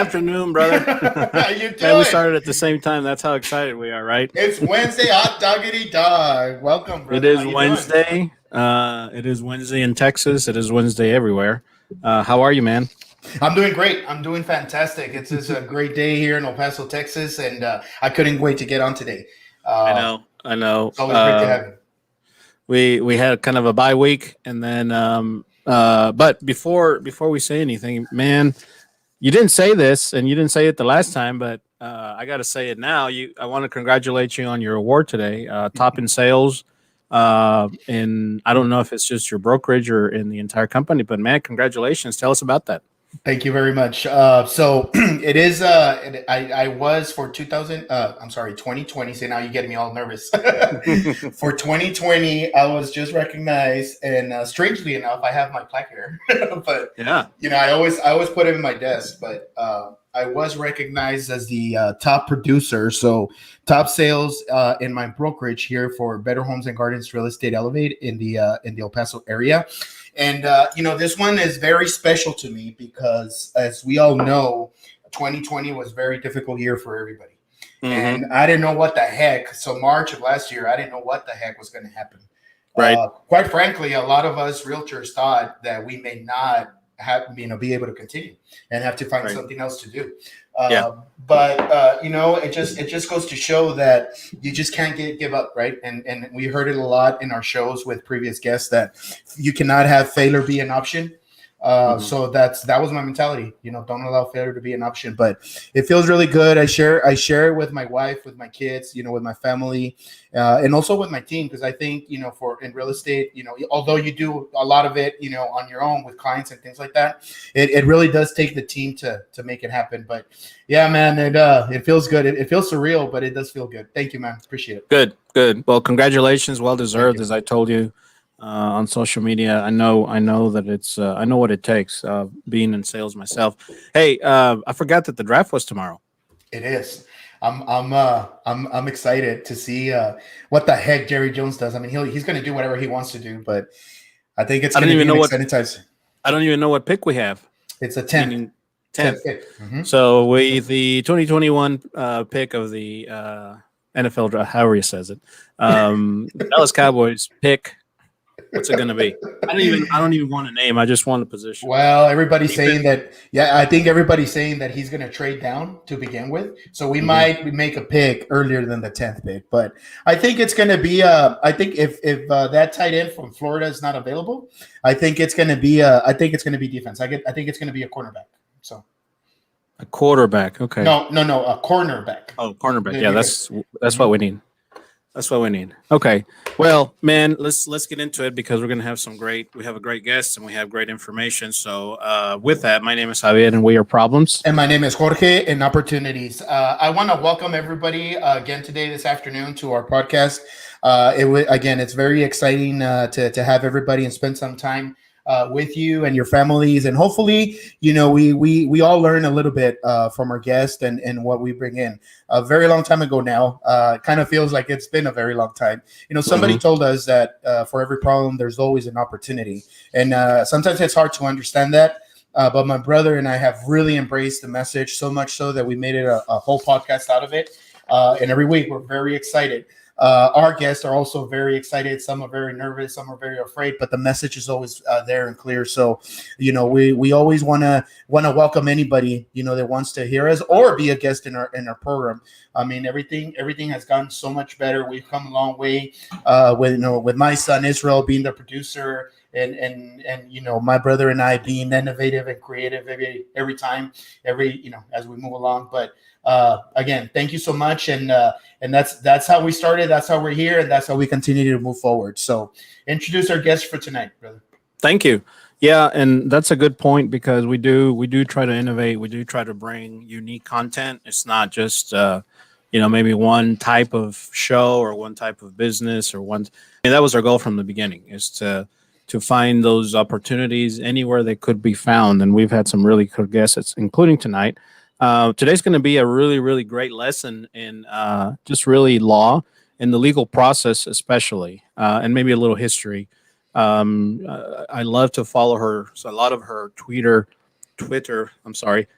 afternoon, brother. How you doing? Man, we started at the same time. That's how excited we are, right? It's Wednesday, hot doggity dog. Welcome, brother. It is Wednesday. It is Wednesday in Texas. It is Wednesday everywhere. How are you, man? I'm doing great. I'm doing fantastic. It's a great day here in El Paso, Texas, and I couldn't wait to get on today. I know. It's always great to have you. We had kind of a bye week, and then but before we say anything, man, you didn't say this, and you didn't say it the last time, but I got to say it now. I want to congratulate you on your award today, top in sales. And I don't know if it's just your brokerage or in the entire company, but man, congratulations. Tell us about that. Thank you very much. So it is, I was for 2020. So now you're getting me all nervous. For 2020, I was just recognized, and strangely enough, I have my plaque here. But yeah, I always put it in my desk. But I was recognized as the top producer, so top sales in my brokerage here for Better Homes and Gardens Real Estate Elevate in the El Paso area. And, this one is very special to me because, as we all know, 2020 was a very difficult year for everybody. Mm-hmm. And I didn't know what the heck. So March of last year, I didn't know what the heck was going to happen. Right. Quite frankly, a lot of us realtors thought that we may not be able to continue and have to find something else to do. But it just goes to show that you just can't give up, right? And we heard it a lot in our shows with previous guests that you cannot have failure be an option. So that was my mentality. Don't allow failure to be an option. But it feels really good. I share it with my wife, with my kids, with my family, and also with my team, because I think for in real estate, although you do a lot of it, on your own with clients and things like that, it really does take the team to make it happen. But yeah, man, it feels good. It feels surreal, but it does feel good. Thank you, man. Appreciate it. Good. Well, congratulations. Well deserved, as I told you. On social media, I know that it's I know what it takes, being in sales myself. Hey, I forgot that the draft was tomorrow. It is. I'm excited to see what the heck Jerry Jones does. I mean, he's going to do whatever he wants to do, but I think it's going to be an exciting time. I don't even know what pick we have. It's a 10th pick. Mm-hmm. So the 2021 pick of the NFL draft, however he says it, Dallas Cowboys pick. What's it going to be? I don't even want a name. I just want a position. Well, everybody's saying that. Yeah, I think everybody's saying that he's going to trade down to begin with. So we might make a pick earlier than the 10th pick. But I think it's going to be. I think if that tight end from Florida is not available, I think it's going to be. I think it's going to be defense. I think it's going to be a cornerback. So. A quarterback. Okay. No, a cornerback. Oh, cornerback. Yeah, that's what we need. That's what we need. Okay. Well, man, let's get into it because we're going to have we have a great guest and we have great information. So with that, my name is Javier and we are Problems. And my name is Jorge and Opportunities. I want to welcome everybody again this afternoon to our podcast. It's very exciting to have everybody and spend some time with you and your families, and hopefully, we all learn a little bit from our guest and what we bring in. A very long time ago now, kind of feels like it's been a very long time. Somebody told us that for every problem, there's always an opportunity, and sometimes it's hard to understand that. But my brother and I have really embraced the message, so much so that we made it a whole podcast out of it. And every week, we're very excited. Our guests are also very excited. Some are very nervous. Some are very afraid. But the message is always there and clear. So, we always want to welcome anybody that wants to hear us or be a guest in our program. I mean, everything has gotten so much better. We've come a long way. With my son Israel being the producer. And my brother and I being innovative and creative every time, as we move along. But again, thank you so much, and that's how we started. That's how we're here, and that's how we continue to move forward. So, introduce our guest for tonight, brother. Thank you. Yeah, and that's a good point because we do try to innovate. We do try to bring unique content. It's not just maybe one type of show or one type of business or one. That was our goal from the beginning, is to find those opportunities anywhere they could be found. And we've had some really good guests, including tonight. Today's going to be a really, really great lesson in just really law and the legal process, especially, and maybe a little history. I love to follow her. So a lot of her Twitter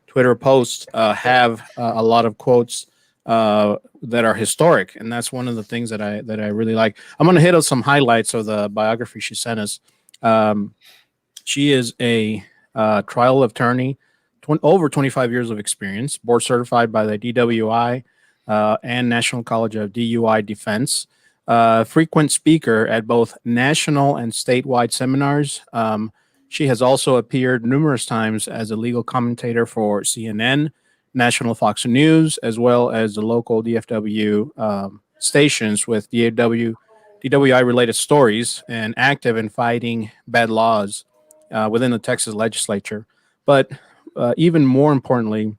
Twitter posts have a lot of quotes that are historic, and that's one of the things that I really like. I'm going to hit on some highlights of the biography she sent us. She is a trial attorney, over 25 years of experience, board certified by the DWI and National College of DUI Defense. Frequent speaker at both national and statewide seminars. She has also appeared numerous times as a legal commentator for CNN, National Fox News, as well as the local DFW stations with DWI-related stories, and active in fighting bad laws within the Texas legislature. But even more importantly,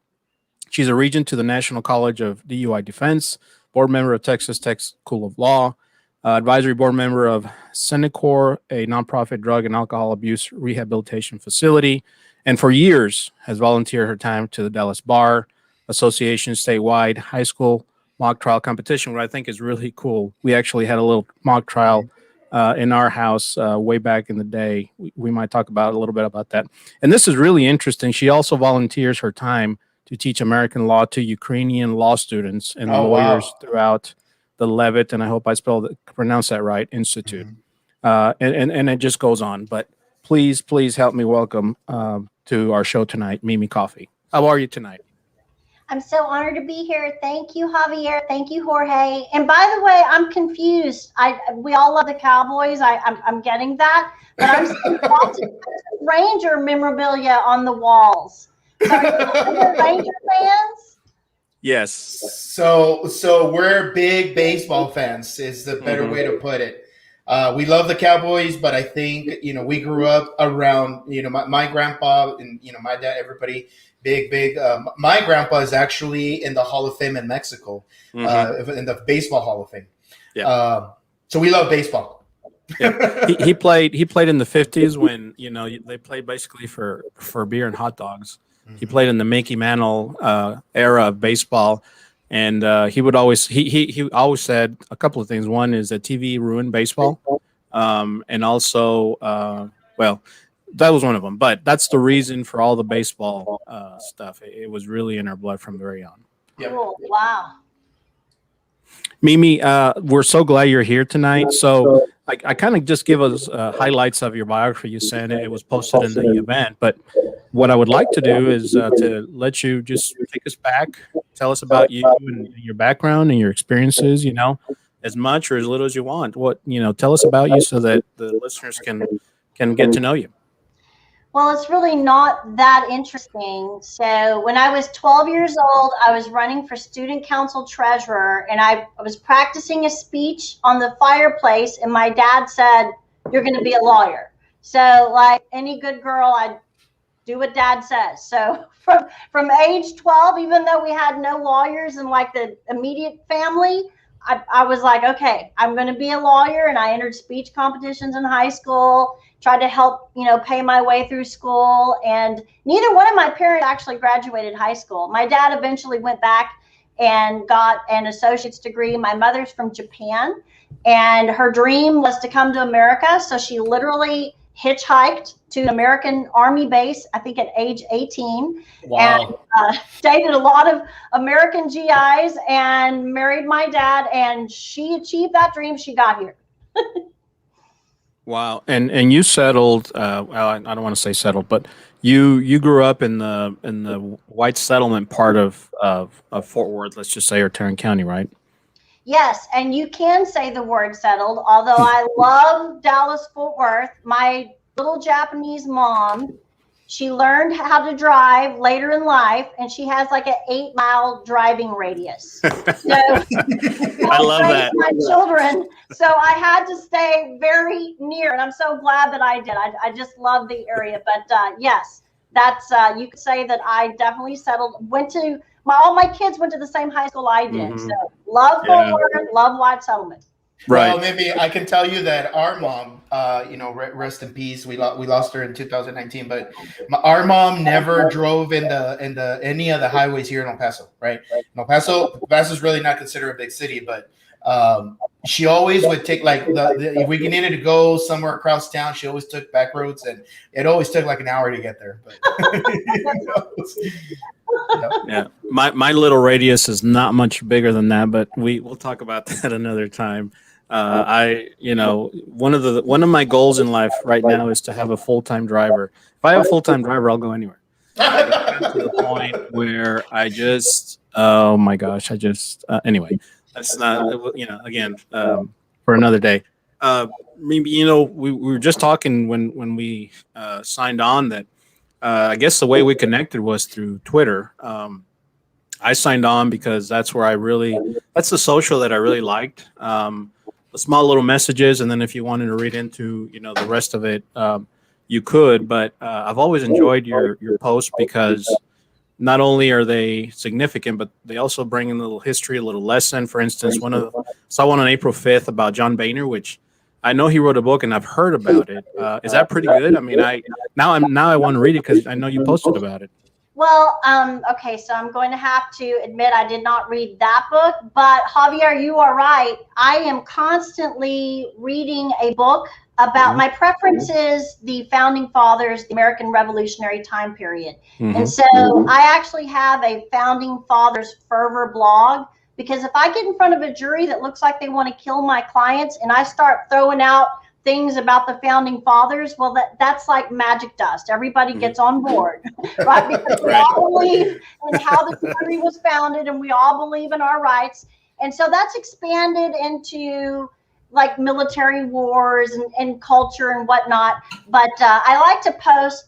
she's a regent to the National College of DUI Defense, board member of Texas Tech School of Law, advisory board member of Senecor, a nonprofit drug and alcohol abuse rehabilitation facility, and for years has volunteered her time to the Dallas Bar Association statewide high school mock trial competition, what I think is really cool. We actually had a little mock trial in our house way back in the day. We might talk about a little bit about that. And this is really interesting. She also volunteers her time to teach American law to Ukrainian law students and lawyers throughout the Levitt, and I hope I pronounced that right, Institute. And it just goes on. But please help me welcome to our show tonight, Mimi Coffey. How are you tonight? I'm so honored to be here. Thank you, Javier. Thank you, Jorge. And by the way, I'm confused. We all love the Cowboys. I'm getting that, but I'm seeing Ranger memorabilia on the walls. So are you Ranger fans? Yes. So we're big baseball fans is the better way to put it. We love the Cowboys, but I think, we grew up around, my grandpa and, my dad, everybody big. My grandpa is actually in the Hall of Fame in Mexico, in the Baseball Hall of Fame. Yeah. So we love baseball. Yeah. He played in the 50s when, they played basically for beer and hot dogs. He played in the Mickey Mantle era of baseball, and he would always he always said a couple of things. One is that TV ruined baseball, and also that was one of them. But that's the reason for all the baseball stuff. It was really in our blood from very young. Yep. Cool. Wow. Mimi, we're so glad you're here tonight. So I kind of just give us highlights of your biography. You sent it. It was posted in the event. But what I would like to do is to let you just take us back, tell us about you and your background and your experiences, as much or as little as you want. Tell us about you so that the listeners can get to know you. Well, it's really not that interesting. So when I was 12 years old, I was running for student council treasurer, and I was practicing a speech on the fireplace, and my dad said, "You're going to be a lawyer." So like any good girl, I do what dad says. So from age 12, even though we had no lawyers in like the immediate family, I was like, okay, I'm going to be a lawyer. And I entered speech competitions in high school, tried to help, pay my way through school. And neither one of my parents actually graduated high school. My dad eventually went back and got an associate's degree. My mother's from Japan, and her dream was to come to America. So she literally hitchhiked to an American Army base, I think at age 18. Wow. And dated a lot of American GIs and married my dad, and she achieved that dream. She got here. Wow. And you settled, well, I don't want to say settled, but you grew up in the white settlement part of Fort Worth, let's just say, or Tarrant County, right? Yes, and you can say the word settled, although I love Dallas-Fort Worth. My little Japanese mom, she learned how to drive later in life, and she has like an 8-mile driving radius. So I love that. My children, so I had to stay very near, and I'm so glad that I did. I just love the area. But yes, that's you could say that I definitely settled. All my kids went to the same high school I did. So love Fort Worth, love White Settlement. Right. Well, maybe I can tell you that our mom, rest in peace. We lost her in 2019, but our mom never drove in any of the highways here in El Paso. Right. El Paso is really not considered a big city, but She always would take like if we needed to go somewhere across town, she always took back roads, and it always took like an hour to get there. But yeah, my little radius is not much bigger than that, but we'll talk about that another time. One of my goals in life right now is to have a full-time driver. If I have a full-time driver, I'll go anywhere. To the point where oh my gosh, anyway, that's not, again, for another day. Maybe, we were just talking when we signed on that I guess the way we connected was through Twitter. I signed on because that's the social that I really liked. The small little messages, and then if you wanted to read into, the rest of it, you could. But I've always enjoyed your posts because not only are they significant, but they also bring in a little history, a little lesson. For instance, saw one on April 5th about John Boehner, which I know he wrote a book and I've heard about it. Is that pretty good? I mean, now I want to read it because I know you posted about it. Well, okay, so I'm going to have to admit I did not read that book, but Javier, you are right. I am constantly reading a book about my preference is the founding fathers, the American Revolutionary time period. And so I actually have a founding fathers fervor blog, because if I get in front of a jury that looks like they want to kill my clients and I start throwing out things about the founding fathers, well, that's like magic dust. Everybody gets on board, right? Because we all believe in how the country was founded and we all believe in our rights. And so that's expanded into like military wars and culture and whatnot. But I like to post,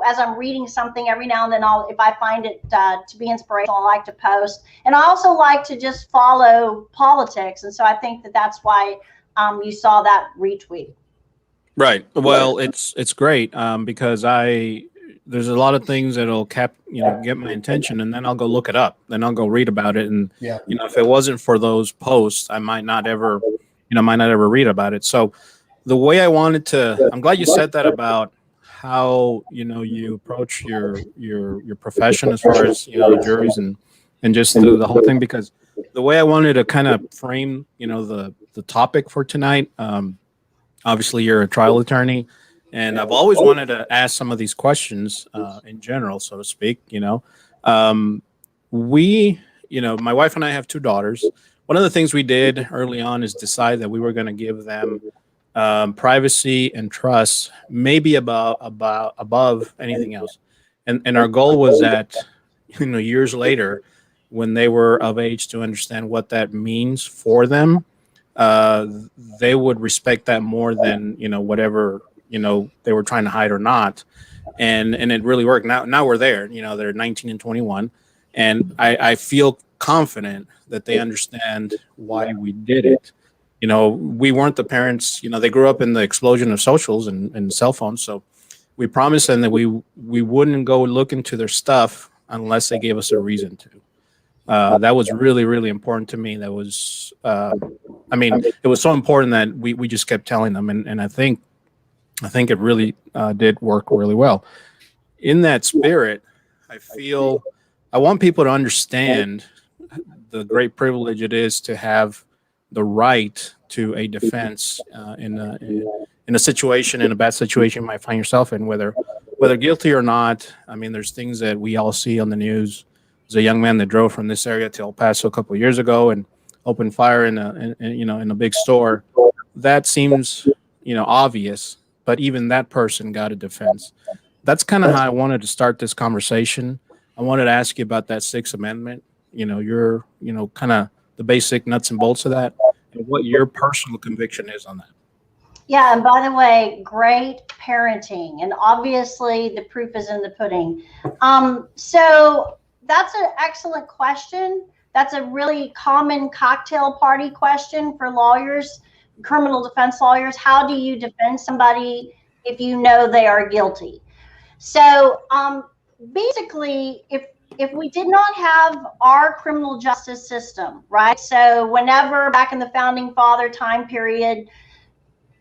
as I'm reading something every now and then, if I find it to be inspirational, I like to post. And I also like to just follow politics. And so I think that's why you saw that retweet. Right. Well, it's great because there's a lot of things that'll get my attention, and then I'll go look it up. Then I'll go read about it. And, if it wasn't for those posts, I might not ever read about it. So the way I wanted to, I'm glad you said that about how, you approach your profession as far as, juries and just the whole thing, because the way I wanted to kind of frame, the topic for tonight, obviously you're a trial attorney, and I've always wanted to ask some of these questions in general, so to speak. My wife and I have two daughters. One of the things we did early on is decide that we were going to give them privacy and trust, maybe above anything else. And our goal was that, years later, when they were of age to understand what that means for them, they would respect that more than, whatever, they were trying to hide or not. And it really worked. Now we're there, they're 19 and 21. And I feel confident that they understand why we did it. We weren't the parents, they grew up in the explosion of socials and cell phones. So we promised them that we wouldn't go look into their stuff unless they gave us a reason to. That was really, really important to me. That was, it was so important that we just kept telling them. And I think it really did work really well. In that spirit, I want people to understand the great privilege it is to have the right to a defense in a situation, in a bad situation you might find yourself in, whether guilty or not. I mean, there's things that we all see on the news. There's a young man that drove from this area to El Paso a couple of years ago and opened fire in a big store. That seems, obvious, but even that person got a defense. That's kind of how I wanted to start this conversation. I wanted to ask you about that Sixth Amendment. Your kind of the basic nuts and bolts of that, and what your personal conviction is on that. Yeah, and by the way, great parenting, and obviously the proof is in the pudding. So that's an excellent question. That's a really common cocktail party question for lawyers, criminal defense lawyers. How do you defend somebody if you know they are guilty? So basically, if we did not have our criminal justice system, right? So whenever back in the founding father time period,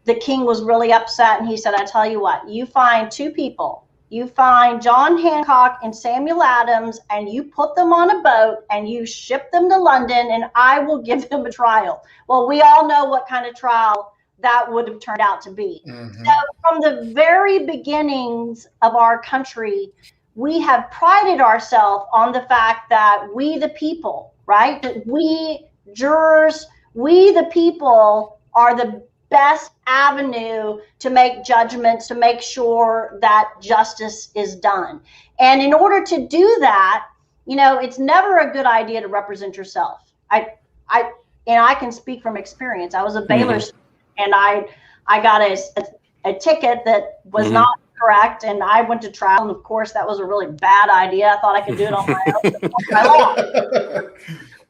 the king was really upset and he said, I tell you what, you find two people you find John Hancock and Samuel Adams, and you put them on a boat and you ship them to London, and I will give them a trial. Well, we all know what kind of trial that would have turned out to be. Mm-hmm. So from the very beginnings of our country, we have prided ourselves on the fact that we the people, right? That we jurors, we the people are the best avenue to make judgments, to make sure that justice is done. And in order to do that, you know, it's never a good idea to represent yourself. I can speak from experience. I was a Baylor student, and I got a ticket that was not correct, and I went to trial, and of course that was a really bad idea. I thought I could do it on my own.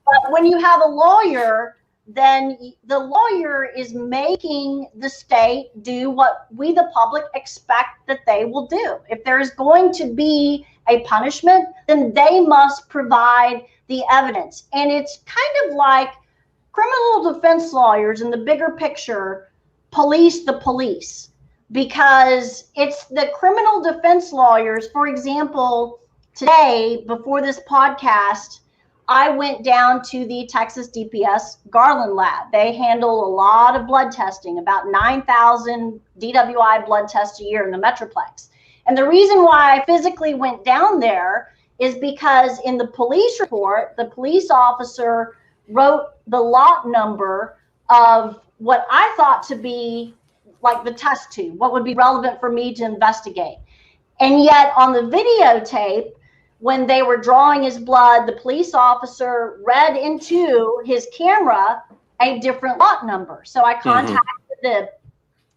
But when you have a lawyer, then the lawyer is making the state do what we, the public, expect that they will do. If there's going to be a punishment, then they must provide the evidence. And it's kind of like criminal defense lawyers in the bigger picture police the police, because it's the criminal defense lawyers. For example, today, before this podcast, I went down to the Texas DPS Garland lab. They handle a lot of blood testing, about 9,000 DWI blood tests a year in the Metroplex. And the reason why I physically went down there is because in the police report, the police officer wrote the lot number of what I thought to be like the test tube, what would be relevant for me to investigate. And yet on the videotape, when they were drawing his blood, the police officer read into his camera a different lot number. So I contacted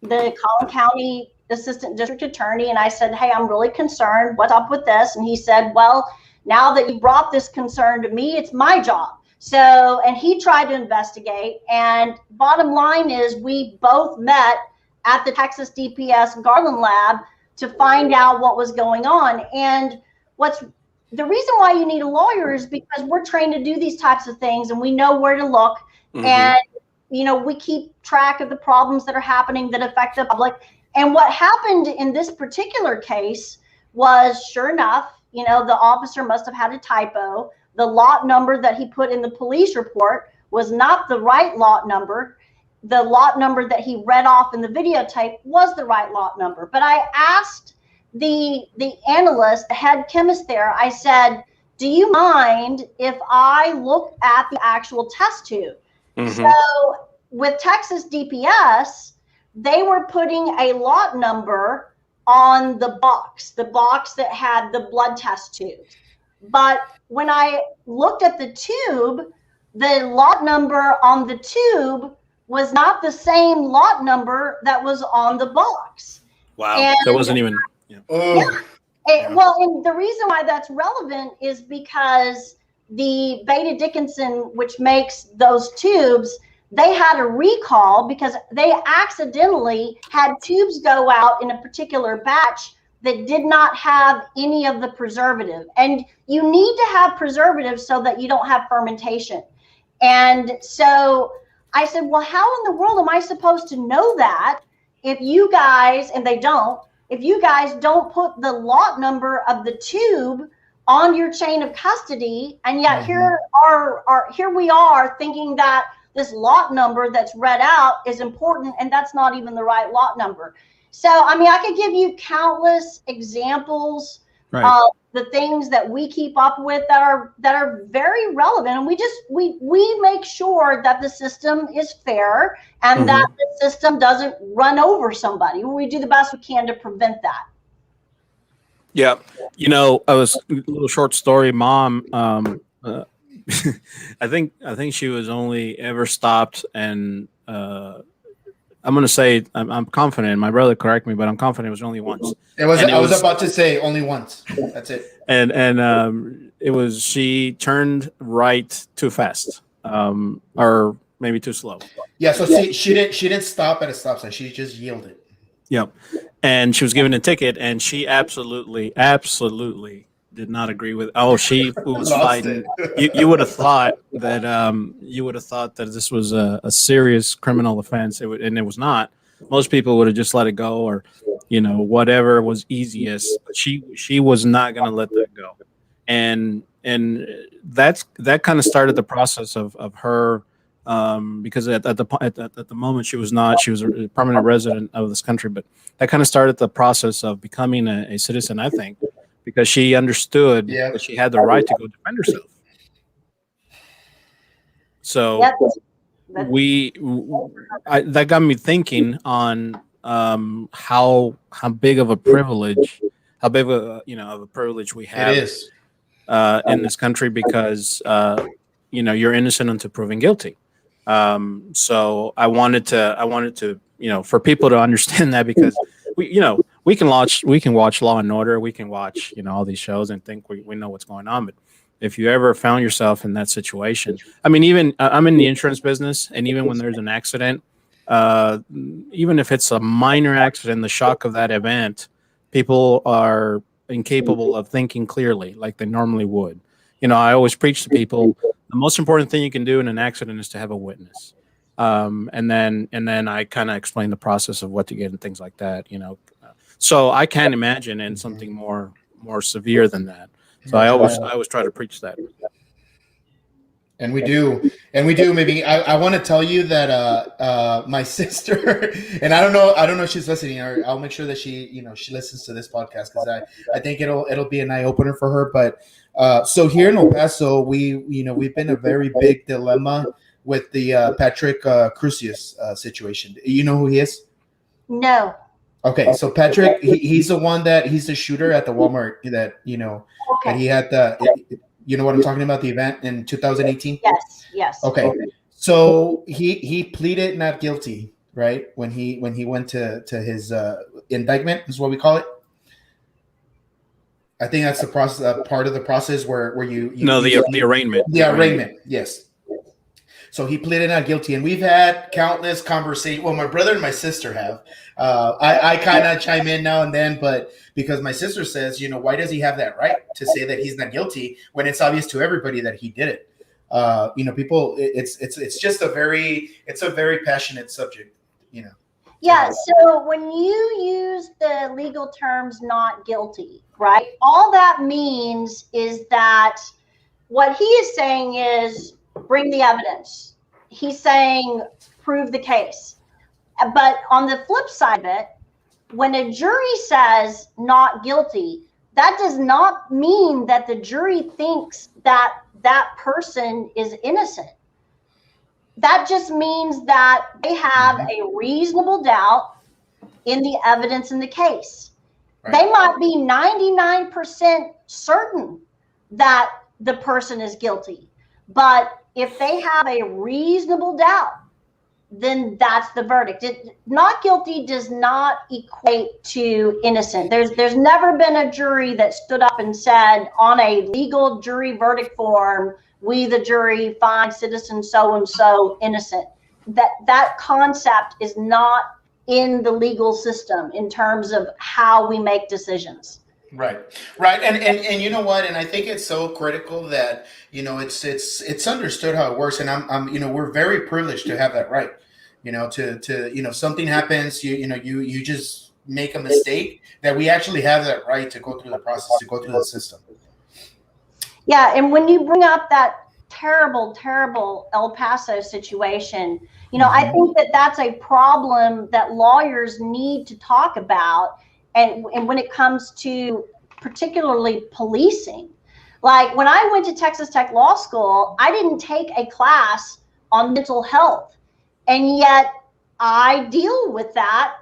the Collin County Assistant District Attorney, and I said, hey, I'm really concerned. What's up with this? And he said, well, now that you brought this concern to me, it's my job. So, and he tried to investigate. And bottom line is we both met at the Texas DPS Garland lab to find out what was going on. And the reason why you need a lawyer is because we're trained to do these types of things, and we know where to look. And, you know, we keep track of the problems that are happening that affect the public. And what happened in this particular case was, sure enough, you know, the officer must have had a typo. The lot number that he put in the police report was not the right lot number. The lot number that he read off in the videotape was the right lot number. But I asked the analyst, the head chemist there, I said, do you mind if I look at the actual test tube? So with Texas DPS, they were putting a lot number on the box that had the blood test tubes. But when I looked at the tube, the lot number on the tube was not the same lot number that was on the box. Wow, and that wasn't even. Well, and the reason why that's relevant is because the Beta Dickinson, which makes those tubes, they had a recall because they accidentally had tubes go out in a particular batch that did not have any of the preservative. And you need to have preservatives so that you don't have fermentation. And so I said, well, how in the world am I supposed to know that if you guys, and they don't, if you guys don't put the lot number of the tube on your chain of custody, and yet here we are thinking that this lot number that's read out is important, and that's not even the right lot number. So, I mean, I could give you countless examples of the things that we keep up with that are very relevant, and we make sure that the system is fair and that the system doesn't run over somebody. We do the best we can to prevent that. Yeah, you know, I was a little short story. Mom, I think she was only ever stopped, and I'm gonna say I'm confident. My brother correct me, but I'm confident it was only once. I was about to say only once. That's it. And it was she turned right too fast, or maybe too slow. Yeah. So she didn't stop at a stop sign. She just yielded. Yep. And she was given a ticket, and she absolutely did not agree with. Oh, she was fighting. You would have thought that this was a serious criminal offense, and it was not. Most people would have just let it go, or whatever was easiest. But she was not going to let that go, and that kind of started the process of her, because at the moment she was a permanent resident of this country, but that kind of started the process of becoming a citizen, I think, because she understood that she had the right to go defend herself. So that got me thinking on how big of a privilege, we have it is in this country, because you're innocent until proven guilty. So I wanted to for people to understand that, because we can watch Law and Order, we can watch all these shows and think we know what's going on, but if you ever found yourself in that situation, I mean, even I'm in the insurance business, and even when there's an accident, even if it's a minor accident, the shock of that event, people are incapable of thinking clearly like they normally would. I always preach to people, the most important thing you can do in an accident is to have a witness. And then I kind of explain the process of what to get and things like that, So I can't imagine in something more severe than that. So I always try to preach that. And we do. Maybe I want to tell you that my sister, and I don't know if she's listening, or I'll make sure that she listens to this podcast, because I think it'll be an eye opener for her. But so here in El Paso, we've been a very big dilemma with the Patrick Crucius situation. You know who he is? No. Okay, so Patrick, he's the shooter at the Walmart that that he had you know what I'm talking about, the event in 2018? Yes. Okay. So he pleaded not guilty, right? When he went to his indictment, is what we call it. I think that's the process, part of the process where the arraignment. The arraignment, yes. So he pleaded not guilty, and we've had countless conversations. Well, my brother and my sister have. I kind of chime in now and then, but because my sister says, why does he have that right to say that he's not guilty when it's obvious to everybody that he did it? People, it's just a very passionate subject, Yeah. So when you use the legal terms "not guilty," right? All that means is that what he is saying is, bring the evidence. He's saying, prove the case. But on the flip side of it, when a jury says not guilty, that does not mean that the jury thinks that that person is innocent. That just means that they have a reasonable doubt in the evidence in the case. Right. They might be 99% certain that the person is guilty, but if they have a reasonable doubt, then that's the verdict. Not guilty does not equate to innocent. There's never been a jury that stood up and said on a legal jury verdict form, we the jury find citizen so-and-so innocent. That concept is not in the legal system in terms of how we make decisions. Right. And you know what? And I think it's so critical that, it's understood how it works. And I'm we're very privileged to have that right. Something happens, you just make a mistake, that we actually have that right to go through the process, to go through the system. Yeah. And when you bring up that terrible El Paso situation, I think that's a problem that lawyers need to talk about. And when it comes to particularly policing, like when I went to Texas Tech Law School, I didn't take a class on mental health, and yet I deal with that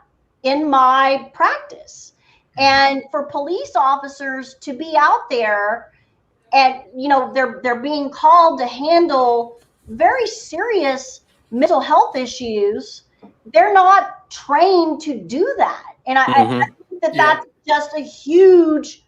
in my practice. And for police officers to be out there and, they're being called to handle very serious mental health issues, they're not trained to do that. And I think that's just a huge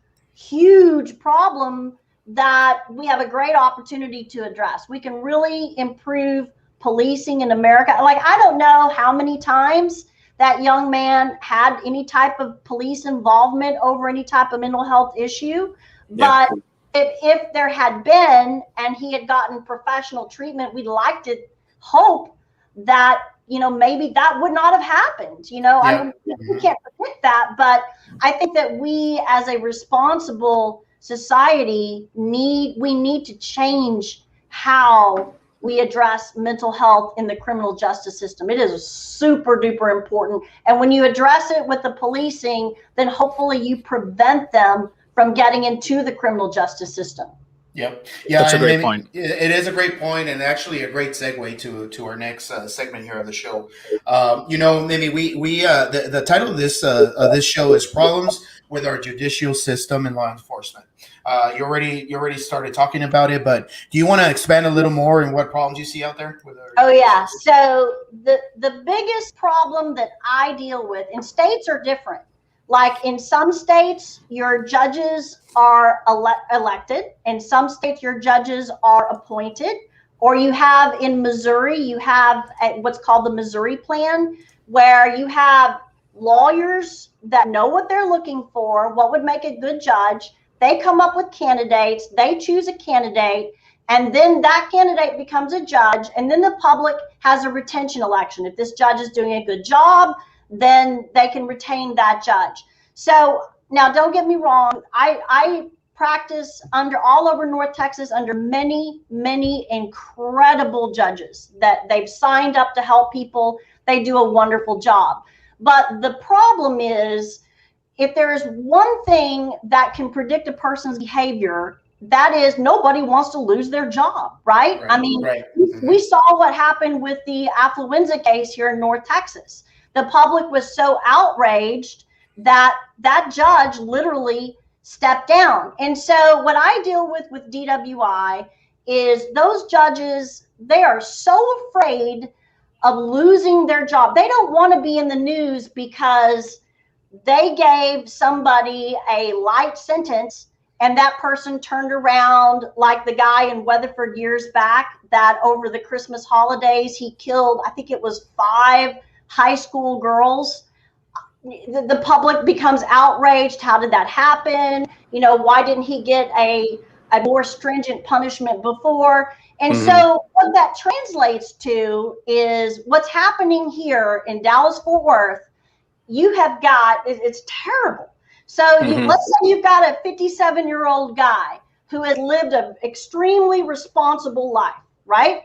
problem that we have a great opportunity to address. We can really improve policing in America. Like, I don't know how many times that young man had any type of police involvement over any type of mental health issue, but if there had been and he had gotten professional treatment, we'd like to hope that, maybe that would not have happened. I mean, we can't predict that, but I think that we as a responsible society need to change how we address mental health in the criminal justice system. It is super duper important. And when you address it with the policing, then hopefully you prevent them from getting into the criminal justice system. Yep. Yeah, that's a great point. It is a great point, and actually a great segue to our next segment here of the show. Maybe the title of this show is "Problems with Our Judicial System and Law Enforcement." You already started talking about it, but do you want to expand a little more in what problems you see out there? Oh yeah. So the biggest problem that I deal with, and states are different. Like in some states, your judges are elected. In some states, your judges are appointed. Or you have in Missouri, you have what's called the Missouri Plan, where you have lawyers that know what they're looking for, what would make a good judge. They come up with candidates, they choose a candidate, and then that candidate becomes a judge, and then the public has a retention election. If this judge is doing a good job, then they can retain that judge. So now don't get me wrong, I practice all over North Texas under many, many incredible judges that they've signed up to help people. They do a wonderful job. But the problem is, if there is one thing that can predict a person's behavior, that is nobody wants to lose their job, right? I mean, we saw what happened with the affluenza case here in North Texas. The public was so outraged that that judge literally stepped down. And so what I deal with DWI is those judges, they are so afraid of losing their job. They don't want to be in the news because they gave somebody a light sentence and that person turned around, like the guy in Weatherford years back, that over the Christmas holidays, he killed, I think it was 5 high school girls. The public becomes outraged. How did that happen? Why didn't he get a more stringent punishment before? And so what that translates to is what's happening here in Dallas-Fort Worth. You have got, it's terrible. So let's say you've got a 57-year-old guy who has lived an extremely responsible life, right?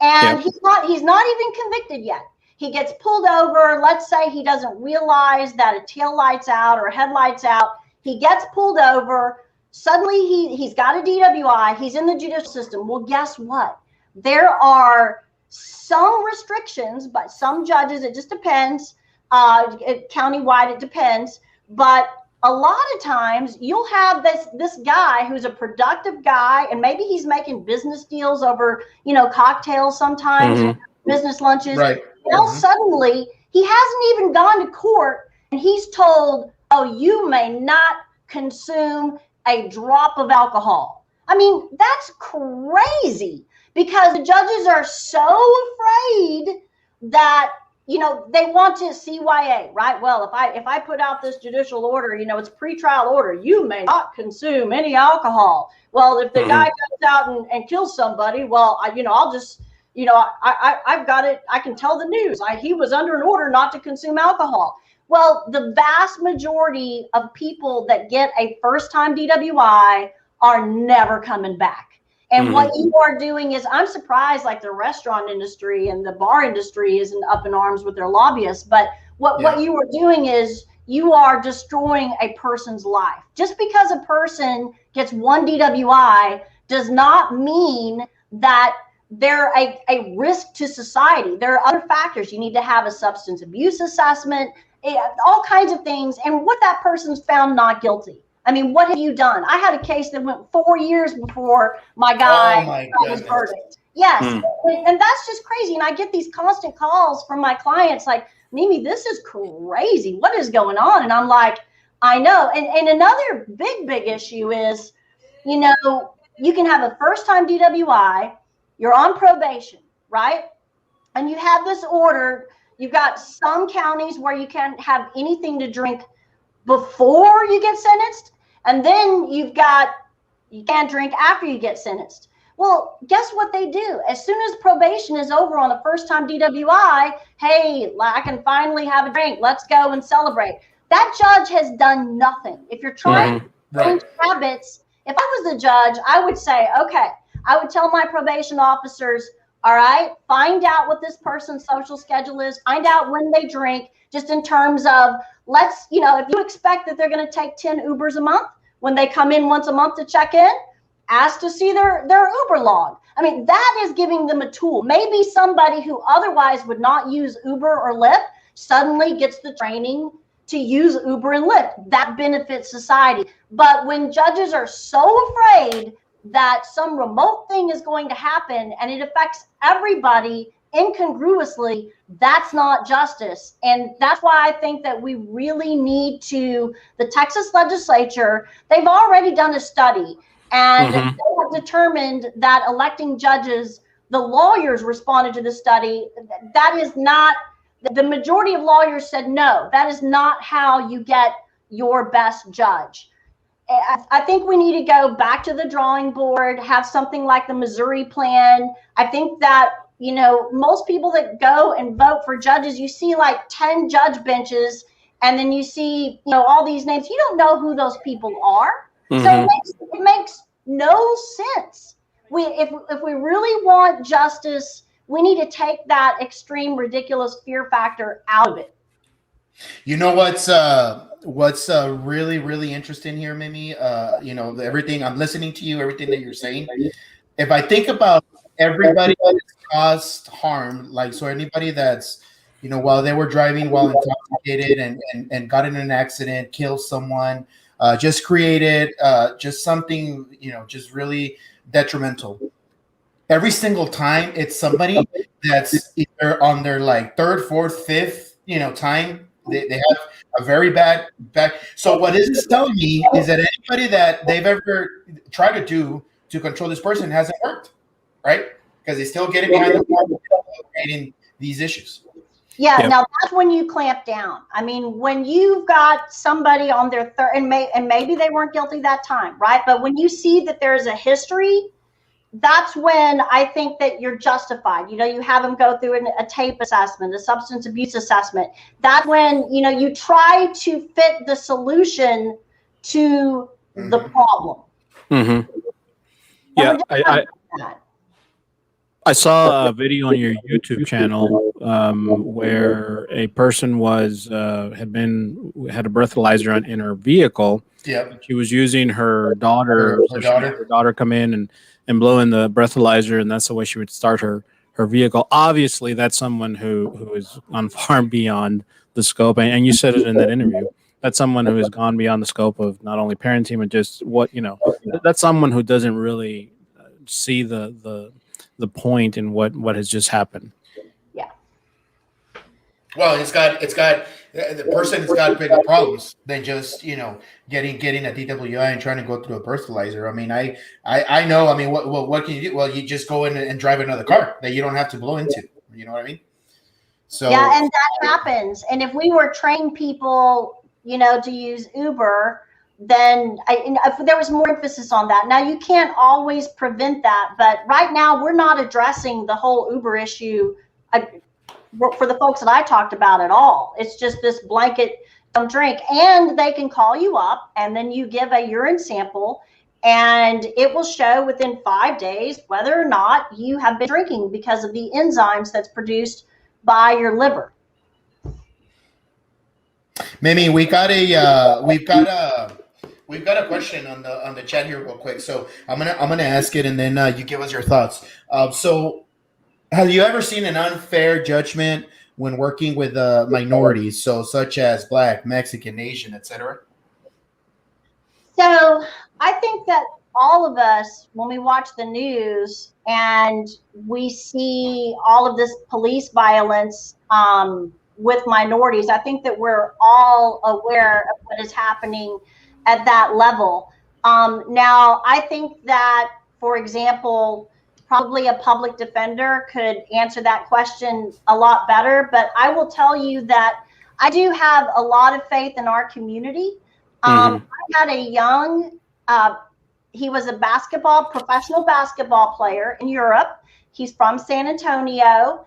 And he's not even convicted yet. He gets pulled over. Let's say he doesn't realize that a tail light's out or a headlight's out. He gets pulled over. Suddenly he's got a DWI. He's in the judicial system. Well, guess what? There are some restrictions, but some judges, it just depends. Countywide, it depends. But a lot of times you'll have this guy who's a productive guy, and maybe he's making business deals over, cocktails sometimes, business lunches. Right. Now suddenly he hasn't even gone to court and he's told, oh, you may not consume a drop of alcohol. I mean, that's crazy because the judges are so afraid that, they want to CYA, right? Well, if I put out this judicial order, it's a pretrial order, you may not consume any alcohol. Well, if the guy goes out and kills somebody, well, I'll just, I've got it. I can tell the news. He was under an order not to consume alcohol. Well, the vast majority of people that get a first-time DWI are never coming back. And what you are doing is, I'm surprised, like the restaurant industry and the bar industry isn't up in arms with their lobbyists. But what you are doing is you are destroying a person's life. Just because a person gets one DWI does not mean that they're a risk to society. There are other factors. You need to have a substance abuse assessment, all kinds of things. And what that person's found not guilty. I mean, what have you done? I had a case that went 4 years before my guy was verdict. Yes. And that's just crazy. And I get these constant calls from my clients like, Mimi, this is crazy. What is going on? And I'm like, I know. And another big issue is, you can have a first-time DWI. You're on probation, right? And you have this order. You've got some counties where you can't have anything to drink before you get sentenced. And then you can't drink after you get sentenced. Well, guess what they do? As soon as probation is over on a first-time DWI, hey, I can finally have a drink. Let's go and celebrate. That judge has done nothing. If you're trying to change habits, if I was the judge, I would say, okay, I would tell my probation officers, all right, find out what this person's social schedule is, find out when they drink, just in terms of, let's, you know, if you expect that they're going to take 10 Ubers a month, when they come in once a month to check in, ask to see their Uber log. I mean, that is giving them a tool. Maybe somebody who otherwise would not use Uber or Lyft suddenly gets the training to use Uber and Lyft. That benefits society. But when judges are so afraid that some remote thing is going to happen and it affects everybody incongruously, that's not justice. And that's why I think that we really need to, the Texas legislature, they've already done a study, and they have determined that electing judges, the lawyers responded to the study, that is not, the majority of lawyers said, no, that is not how you get your best judge. I think we need to go back to the drawing board, have something like the Missouri plan. I think that, you know, most people that go and vote for judges, you see like 10 judge benches, and then you see, you know, all these names. You don't know who those people are. So it makes no sense. If we really want justice, we need to take that extreme, ridiculous fear factor out of it. You know what's really, really interesting here, Mimi? You know, everything I'm listening to you, everything that you're saying. If I think about everybody that's caused harm, like, so anybody that's, you know, while they were driving while intoxicated and got in an accident, killed someone, just created just something, you know, just really detrimental. Every single time it's somebody that's either on their like third, fourth, fifth, you know, time. They have a very bad back. So what this is telling me is that anybody that they've ever tried to do to control this person hasn't worked, right? Because they still getting behind the wall, creating these issues. Yeah, now that's when you clamp down. I mean, when you've got somebody on their third, and maybe they weren't guilty that time, right? But when you see that there's a history, that's when I think that you're justified. You know, you have them go through a tape assessment, a substance abuse assessment. That's when, you know, you try to fit the solution to the problem. Yeah, I saw a video on your YouTube channel where a person was had a breathalyzer in her vehicle. Yeah, she was using her daughter. Her daughter come in and blow in the breathalyzer, and that's the way she would start her vehicle. Obviously, that's someone who is on far beyond the scope. And you said it in that interview. That's someone who has gone beyond the scope of not only parenting, but just what, you know, that's someone who doesn't really see the point in what has just happened. Yeah. Well, the person has got bigger problems than just, you know, getting a DWI and trying to go through a breathalyzer. I mean, I know. I mean, what can you do? Well, you just go in and drive another car that you don't have to blow into. You know what I mean? So yeah, and that happens. And if we were trained people, you know, to use Uber, then if there was more emphasis on that. Now, you can't always prevent that, but right now we're not addressing the whole Uber issue for the folks that I talked about at all. It's just this blanket don't drink, and they can call you up and then you give a urine sample and it will show within 5 days whether or not you have been drinking because of the enzymes that's produced by your liver. Mimi, we've got a question on the chat here real quick. So I'm gonna ask it, and then you give us your thoughts. So have you ever seen an unfair judgment when working with minorities, so such as Black, Mexican, Asian, etc.? So I think that all of us, when we watch the news and we see all of this police violence with minorities, I think that we're all aware of what is happening at that level. Now, I think that, for example, probably a public defender could answer that question a lot better, but I will tell you that I do have a lot of faith in our community. I had a young he was a professional basketball player in Europe. He's from San Antonio,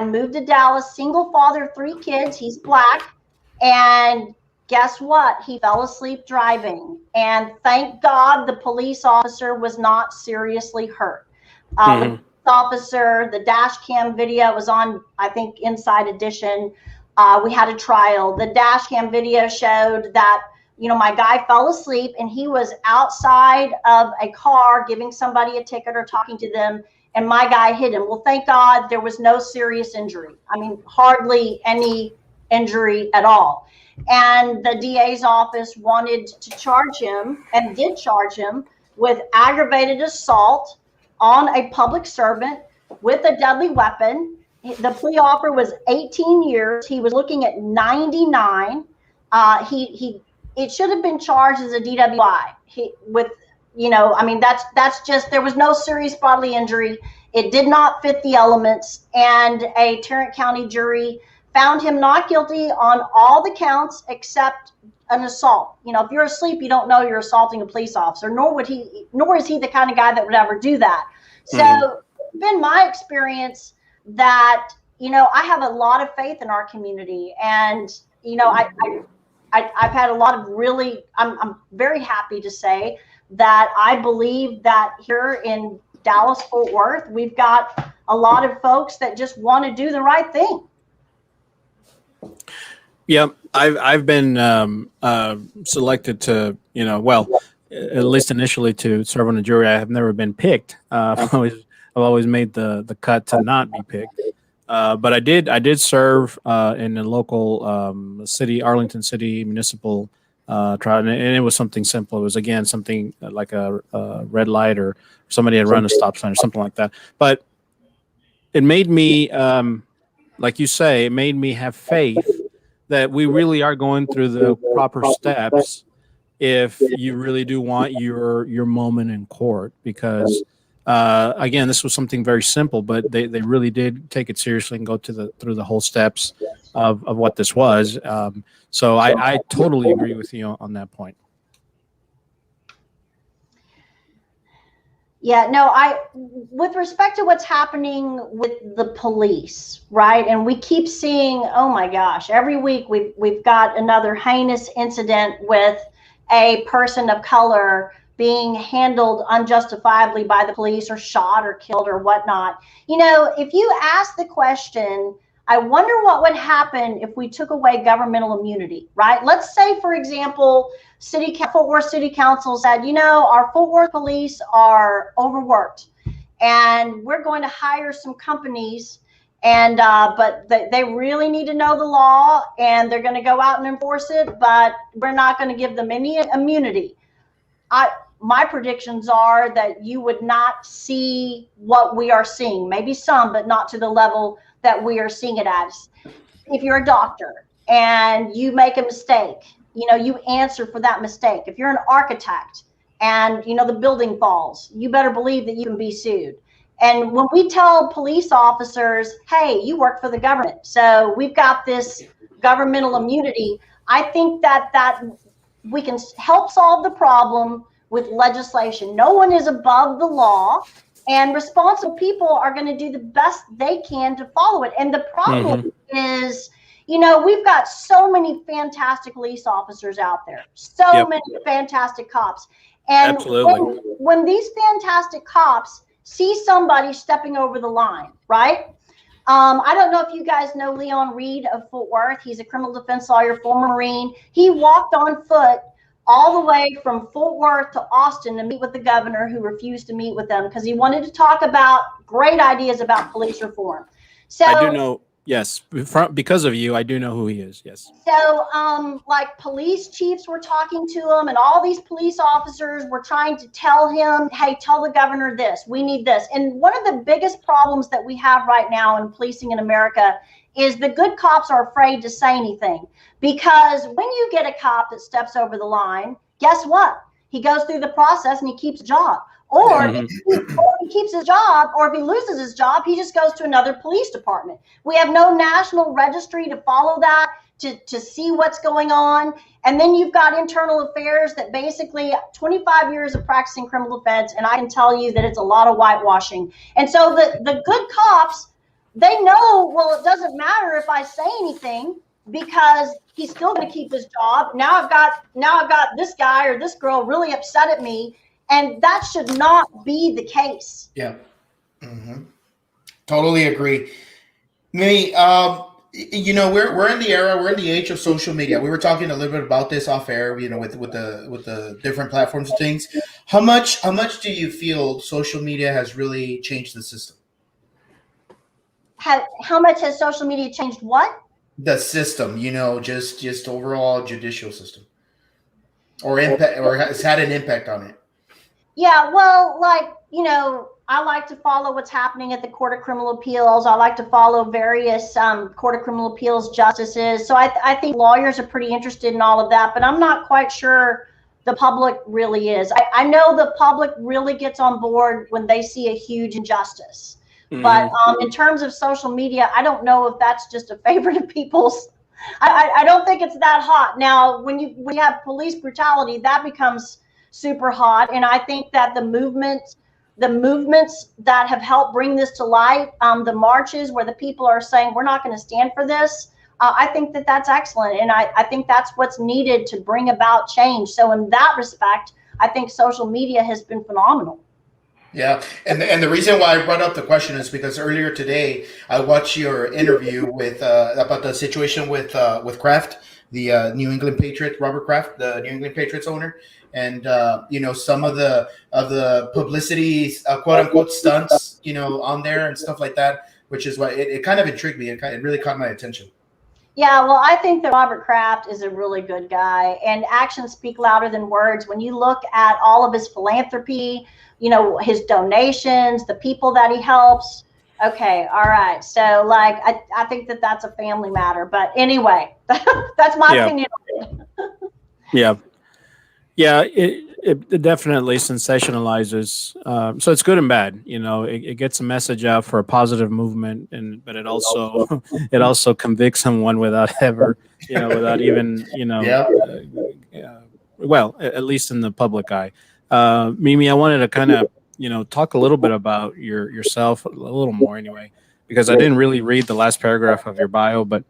moved to Dallas, single father of 3 kids. He's Black. And guess what? He fell asleep driving. And thank God the police officer was not seriously hurt. The police officer, the dash cam video was on, I think, Inside Edition. We had a trial. The dash cam video showed that, you know, my guy fell asleep and he was outside of a car giving somebody a ticket or talking to them, and my guy hit him. Well, thank God there was no serious injury. I mean, hardly any injury at all. And the DA's office wanted to charge him, and did charge him, with aggravated assault on a public servant with a deadly weapon. The plea offer was 18 years. He was looking at 99. It should have been charged as a DWI. That's just, there was no serious bodily injury. It did not fit the elements, and a Tarrant County jury found him not guilty on all the counts except an assault. You know, if you're asleep, you don't know you're assaulting a police officer, nor is he the kind of guy that would ever do that. So it's been my experience that, you know, I have a lot of faith in our community, and, you know, I've had a lot of really, I'm very happy to say that I believe that here in Dallas, Fort Worth, we've got a lot of folks that just want to do the right thing. Yeah, I've been selected to, you know, well, at least initially, to serve on a jury. I have never been picked. I've always made the cut to not be picked. But I did serve in a local city, Arlington City Municipal trial, and it was something simple. It was, again, something like a red light, or somebody had run a stop sign or something like that. But it made me, like you say, it made me have faith that we really are going through the proper steps if you really do want your moment in court. Because again, this was something very simple, but they really did take it seriously and go through the whole steps of what this was. So I totally agree with you on that point. Yeah, no, with respect to what's happening with the police, right? And we keep seeing, oh my gosh, every week we've got another heinous incident with a person of color being handled unjustifiably by the police, or shot or killed or whatnot. You know, if you ask the question, I wonder what would happen if we took away governmental immunity, right? Let's say, for example, Fort Worth City Council said, you know, our Fort Worth police are overworked, and we're going to hire some companies, and but they really need to know the law, and they're going to go out and enforce it, but we're not going to give them any immunity. My predictions are that you would not see what we are seeing. Maybe some, but not to the level that we are seeing it as. If you're a doctor and you make a mistake, you know, you answer for that mistake. If you're an architect and, you know, the building falls, you better believe that you can be sued. And when we tell police officers, hey, you work for the government, so we've got this governmental immunity, I think that we can help solve the problem with legislation. No one is above the law, and responsible people are going to do the best they can to follow it. And the problem is, you know, we've got so many fantastic police officers out there, so many fantastic cops. And when these fantastic cops see somebody stepping over the line, right? I don't know if you guys know Leon Reed of Fort Worth. He's a criminal defense lawyer, former Marine. He walked on foot all the way from Fort Worth to Austin to meet with the governor, who refused to meet with them because he wanted to talk about great ideas about police reform. So I do know, yes, because of you, I do know who he is. Yes. So, like, police chiefs were talking to him, and all these police officers were trying to tell him, hey, tell the governor this, we need this. And one of the biggest problems that we have right now in policing in America is the good cops are afraid to say anything, because when you get a cop that steps over the line, guess what? He goes through the process and he keeps a job. Or if he keeps his job, or if he loses his job, he just goes to another police department. We have no national registry to follow that. to see what's going on. And then you've got internal affairs that basically 25 years of practicing criminal defense, and I can tell you that it's a lot of whitewashing. And so the good cops, they know, well, it doesn't matter if I say anything because he's still going to keep his job. Now I've got this guy or this girl really upset at me, and that should not be the case. Yeah. Totally agree. Mimi, you know, we're in the era, we're in the age of social media. We were talking a little bit about this off air, you know, with the different platforms and things. How much do you feel social media has really changed the system? How much has social media changed what? The system, you know, just overall judicial system, or impact, or has had an impact on it. Yeah, well, like, you know, I like to follow what's happening at the Court of Criminal Appeals. I like to follow various Court of Criminal Appeals justices. So I think lawyers are pretty interested in all of that, but I'm not quite sure the public really is. I know the public really gets on board when they see a huge injustice. But in terms of social media, I don't know if that's just a favorite of people's. I don't think it's that hot. Now, when you have police brutality, that becomes super hot. And I think that the movements that have helped bring this to light, the marches where the people are saying, we're not going to stand for this, I think that that's excellent. And I think that's what's needed to bring about change. So in that respect, I think social media has been phenomenal. Yeah, and the reason why I brought up the question is because earlier today I watched your interview with about the situation with Kraft, the New England Patriot, Robert Kraft, the New England Patriots owner, and you know, some of the publicity, quote unquote, stunts, you know, on there and stuff like that, which is why it kind of intrigued me. It really caught my attention. Yeah, well, I think that Robert Kraft is a really good guy, and actions speak louder than words. When you look at all of his philanthropy, you know, his donations, the people that he helps. Okay, all right. So, like, I think that that's a family matter. But anyway, that's my opinion on it. Yeah, it definitely sensationalizes. So it's good and bad. You know, it gets a message out for a positive movement, but it also convicts someone without even, you know, well, at least in the public eye. Mimi, I wanted to kind of, you know, talk a little bit about yourself a little more anyway, because I didn't really read the last paragraph of your bio, but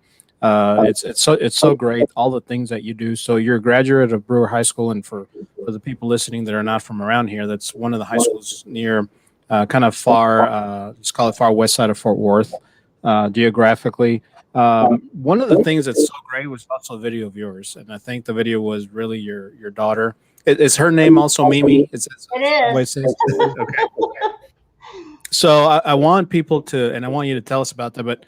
it's so great, all the things that you do. So you're a graduate of Brewer High School, and for the people listening that are not from around here, that's one of the high schools near kind of far, let's call it far west side of Fort Worth, geographically. One of the things that's so great was also a video of yours, and I think the video was really your daughter. Is her name also Mimi? It is. Okay. So I want people to, and I want you to tell us about that, but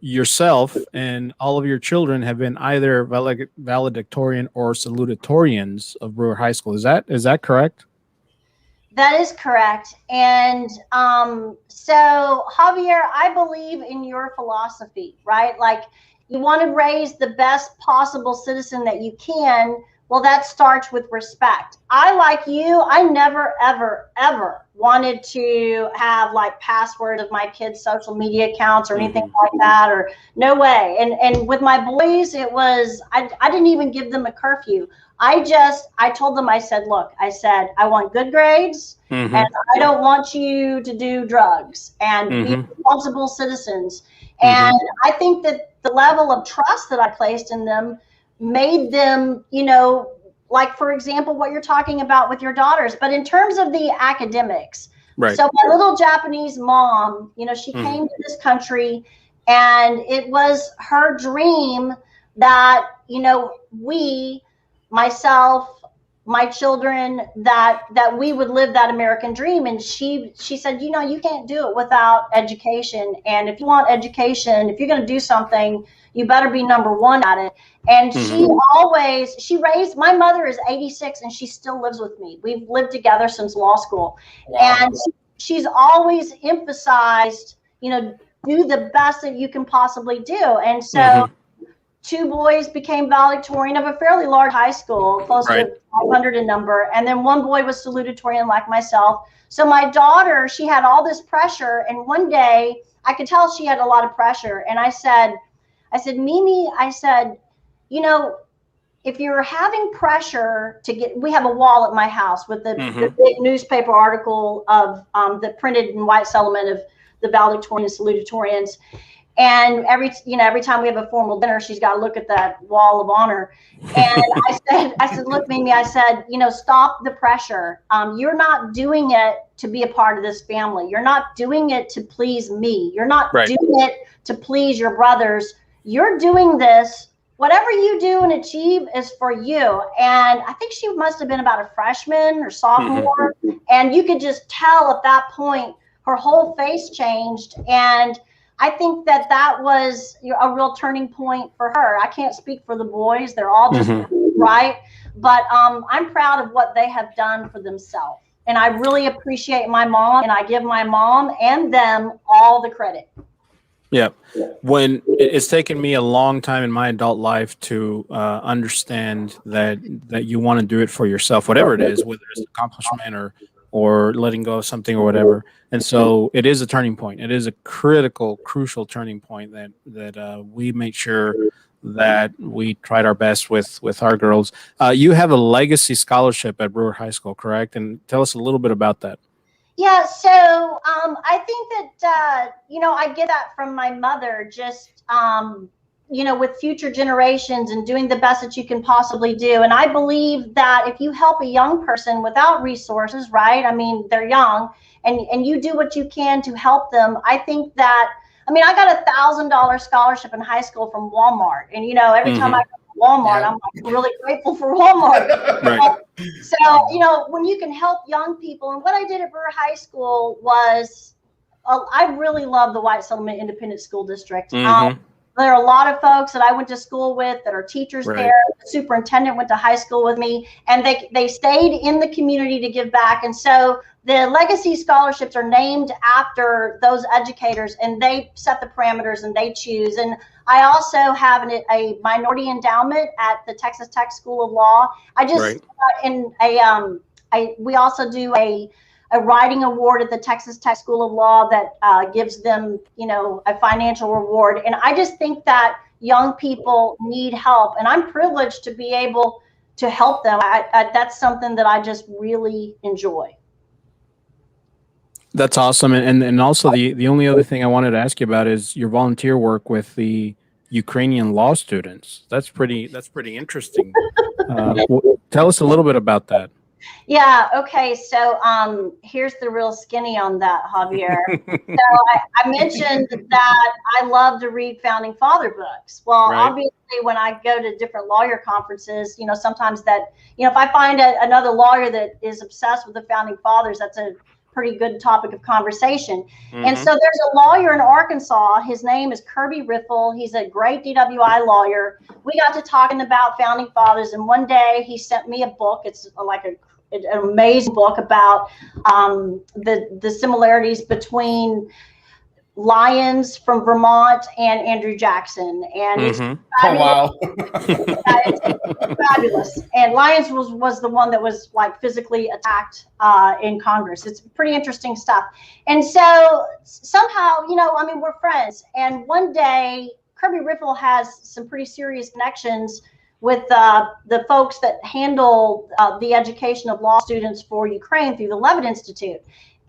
yourself and all of your children have been either valedictorian or salutatorians of Brewer High School. Is that correct? That is correct. And so, Javier, I believe in your philosophy, right? Like, you want to raise the best possible citizen that you can. Well, that starts with respect. I, like you, I never, ever, ever wanted to have like passwords of my kids' social media accounts or anything like that, or no way. And with my boys, it was, I didn't even give them a curfew. I told them, I said, look, I want good grades, and I don't want you to do drugs, and be responsible citizens. And I think that the level of trust that I placed in them made them, you know, like, for example, what you're talking about with your daughters. But in terms of the academics, right. So my little Japanese mom, you know, she came to this country, and it was her dream that, you know, myself, my children, that we would live that American dream. And she said, you know, you can't do it without education. And if you want education, if you're going to do something, you better be number one at it. And she raised, my mother is 86 and she still lives with me. We've lived together since law school. Wow. And she's always emphasized, you know, do the best that you can possibly do. And so two boys became valedictorian of a fairly large high school, close to 500 in number. And then one boy was salutatorian like myself. So my daughter, she had all this pressure. And one day I could tell she had a lot of pressure. And I said, I said, Mimi, I said, you know, if you're having pressure to get, we have a wall at my house with the big newspaper article of the printed in white settlement of the valedictorians, salutatorians. And every time we have a formal dinner, she's got to look at that wall of honor. And I said, look, Mimi, I said, you know, stop the pressure. You're not doing it to be a part of this family. You're not doing it to please me. You're not doing it to please your brothers. You're doing this. Whatever you do and achieve is for you. And I think she must have been about a freshman or sophomore. And you could just tell at that point, her whole face changed. And I think that was a real turning point for her. I can't speak for the boys. They're all just right. But I'm proud of what they have done for themselves. And I really appreciate my mom, and I give my mom and them all the credit. Yeah. When it's taken me a long time in my adult life to understand that you want to do it for yourself, whatever it is, whether it's accomplishment or letting go of something or whatever. And so it is a turning point. It is a crucial turning point that we make sure that we tried our best with our girls. You have a legacy scholarship at Brewer High School, correct? And tell us a little bit about that. Yeah, so I think that, you know, I get that from my mother, just, you know, with future generations and doing the best that you can possibly do. And I believe that if you help a young person without resources, right? I mean, they're young, and you do what you can to help them. I think that, I mean, I got $1,000 scholarship in high school from Walmart. And, you know, every time I go to Walmart, I'm like really grateful for Walmart. Right. So, you know, when you can help young people, and what I did at Brewer High School was, I really love the White Settlement Independent School District. There are a lot of folks that I went to school with that are teachers there. The superintendent went to high school with me, and they stayed in the community to give back. And so the legacy scholarships are named after those educators, and they set the parameters and they choose. And I also have a minority endowment at the Texas Tech School of Law. I just we also do a writing award at the Texas Tech School of Law that gives them, you know, a financial reward. And I just think that young people need help, and I'm privileged to be able to help them. That's something that I just really enjoy. That's awesome. And also the only other thing I wanted to ask you about is your volunteer work with the Ukrainian law students. That's pretty interesting. Tell us a little bit about that. Yeah. Okay. So here's the real skinny on that, Javier. So I mentioned that I love to read founding father books. Well, obviously, when I go to different lawyer conferences, you know, sometimes that, you know, if I find another lawyer that is obsessed with the founding fathers, that's a pretty good topic of conversation. And so there's a lawyer in Arkansas. His name is Kirby Riffle. He's a great DWI lawyer. We got to talking about founding fathers, and one day he sent me a book. It's like an amazing book about the similarities between Lyons from Vermont and Andrew Jackson. And it's it's fabulous. And Lyons was the one that was like physically attacked in Congress. It's pretty interesting stuff. And so somehow, you know, I mean, we're friends. And one day, Kirby Riffle has some pretty serious connections with the folks that handle the education of law students for Ukraine through the Levitt Institute.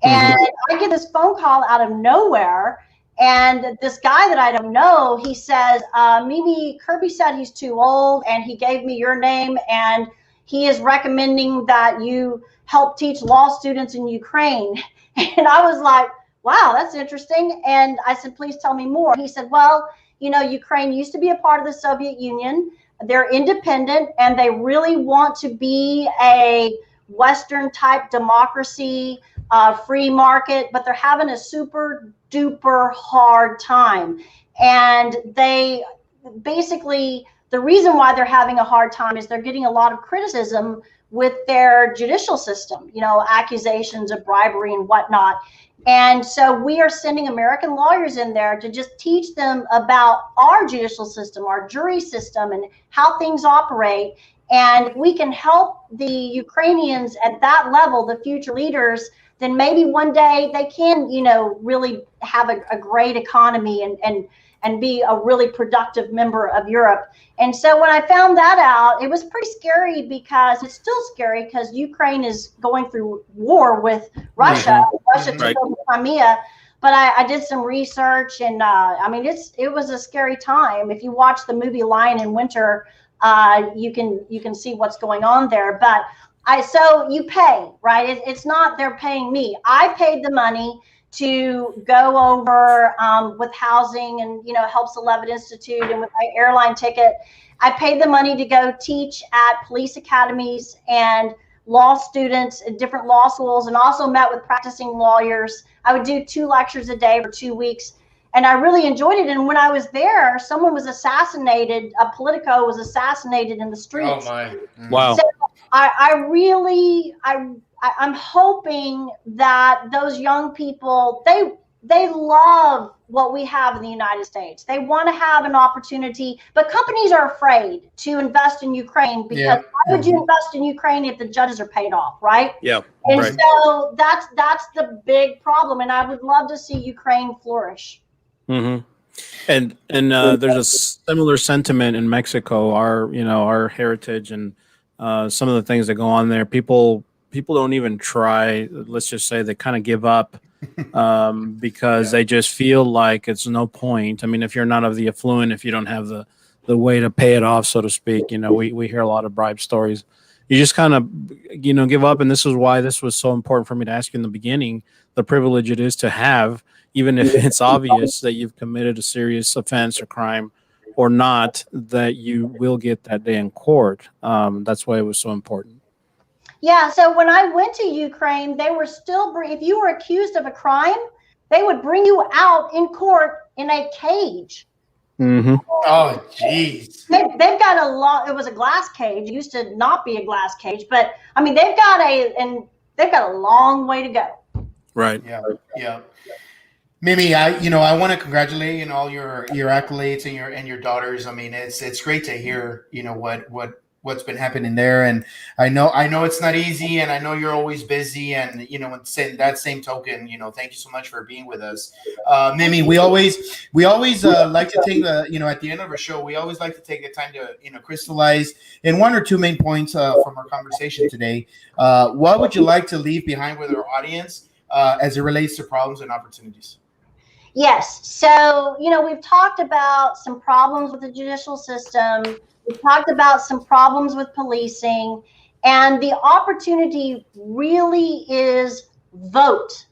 And I get this phone call out of nowhere, and this guy that I don't know, he says, Mimi, Kirby said he's too old, and he gave me your name, and he is recommending that you help teach law students in Ukraine. And I was like, wow, that's interesting. And I said, please tell me more. He said, well, you know, Ukraine used to be a part of the Soviet Union. They're independent, and they really want to be a Western type democracy, free market, but they're having a super duper hard time. And they basically, the reason why they're having a hard time is they're getting a lot of criticism with their judicial system, you know, accusations of bribery and whatnot. And so we are sending American lawyers in there to just teach them about our judicial system, our jury system, and how things operate. And we can help the Ukrainians at that level, the future leaders, then maybe one day they can, really have a great economy and be a really productive member of Europe. And so when I found that out, it was pretty scary, because it's still scary because Ukraine is going through war with Russia. Russia took over Crimea. But I did some research, and it was a scary time. If you watch the movie Lion in Winter, you can see what's going on there. But so you pay, right? It's not they're paying me. I paid the money to go over with housing and, helps the Levitt Institute, and with my airline ticket. I paid the money to go teach at police academies and law students at different law schools, and also met with practicing lawyers. I would do 2 lectures a day for 2 weeks, and I really enjoyed it. And when I was there, someone was assassinated. A Politico was assassinated in the streets. Oh my! Wow. So I'm hoping that those young people, they love what we have in the United States. They want to have an opportunity, but companies are afraid to invest in Ukraine, because why would you invest in Ukraine if the judges are paid off, right? Yeah. And right. so that's the big problem, and I would love to see Ukraine flourish. Mm-hmm. And there's a similar sentiment in Mexico. Our heritage and some of the things that go on there. People don't even try. Let's just say they kind of give up because they just feel like it's no point. I mean, if you're not of the affluent, if you don't have the way to pay it off, so to speak, we hear a lot of bribe stories. You just kind of, give up. And this is why this was so important for me to ask you in the beginning, the privilege it is to have, even if it's obvious that you've committed a serious offense or crime or not, that you will get that day in court. That's why it was so important. Yeah, so when I went to Ukraine, they were still, if you were accused of a crime, they would bring you out in court in a cage. Mm-hmm. Oh, geez. They've got it was a glass cage. It used to not be a glass cage, but I mean, they've got a long way to go. Right. Yeah. Mimi, I want to congratulate you on all your accolades and your daughters. I mean, it's great to hear, what's been happening there. And I know it's not easy, and I know you're always busy. And, that same token, thank you so much for being with us. Mimi, we always like to take at the end of our show, we always like to take the time to, crystallize in 1 or 2 main points from our conversation today. What would you like to leave behind with our audience as it relates to problems and opportunities? Yes. So, we've talked about some problems with the judicial system. We've talked about some problems with policing, and the opportunity really is vote.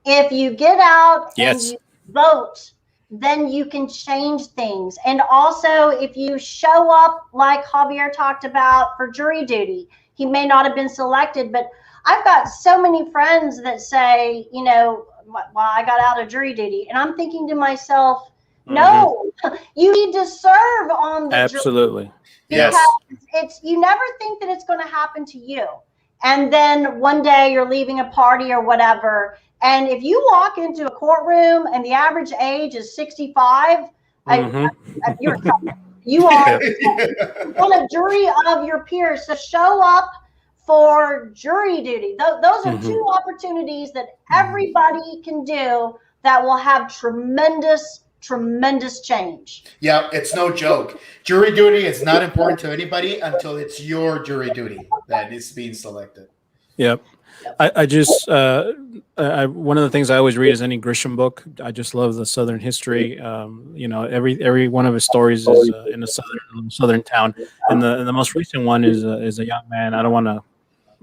If you get out and you vote, then you can change things. And also, if you show up, like Javier talked about, for jury duty, he may not have been selected, but I've got so many friends that say, well, I got out of jury duty. And I'm thinking to myself, no, you need to serve on the Absolutely. jury. Because you never think that it's going to happen to you. And then one day you're leaving a party or whatever. And if you walk into a courtroom and the average age is 65, you're you are on a jury of your peers. So show up for jury duty. Those are 2 opportunities that everybody can do that will have tremendous change. Yeah, it's no joke. Jury duty is not important to anybody until it's your jury duty that is being selected. Yep. I just one of the things I always read is any Grisham book. I just love the Southern history. Every one of his stories is in a southern town, and the most recent one is a young man. I don't want to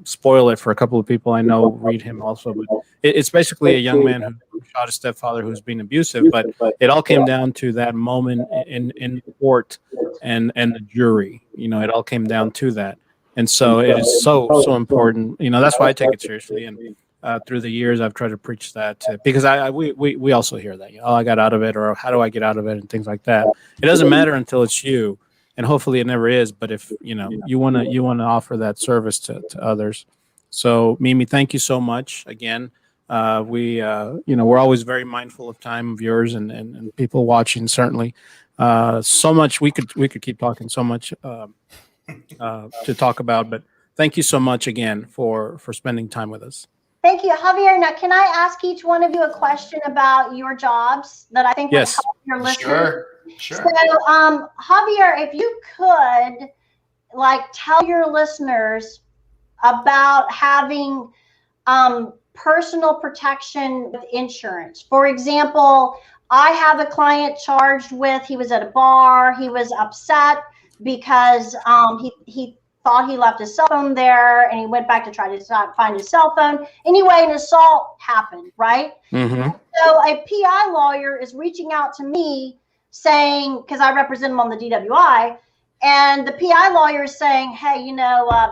spoil it for a couple of people I know read him also, but it's basically a young man who shot his stepfather who's being abusive. But it all came down to that moment in court and the jury. It all came down to that. And so it is so important. That's why I take it seriously. And through the years, I've tried to preach that because we also hear that, I got out of it, or how do I get out of it, and things like that. It doesn't matter until it's you, and hopefully it never is. But if you want to offer that service to others. So Mimi, thank you so much again. We're always very mindful of time of yours and people watching. Certainly, so much we could keep talking so much. To talk about, but thank you so much again for spending time with us. Thank you, Javier. Now, can I ask each one of you a question about your jobs that I think would Yes. help your listeners? Sure. So, Javier, if you could, like, tell your listeners about having personal protection with insurance. For example, I have a client charged with, he was at a bar, he was upset because he thought he left his cell phone there, and he went back to try to find his cell phone. Anyway, an assault happened, right? Mm-hmm. So a PI lawyer is reaching out to me saying, because I represent him on the DWI, and the PI lawyer is saying, hey,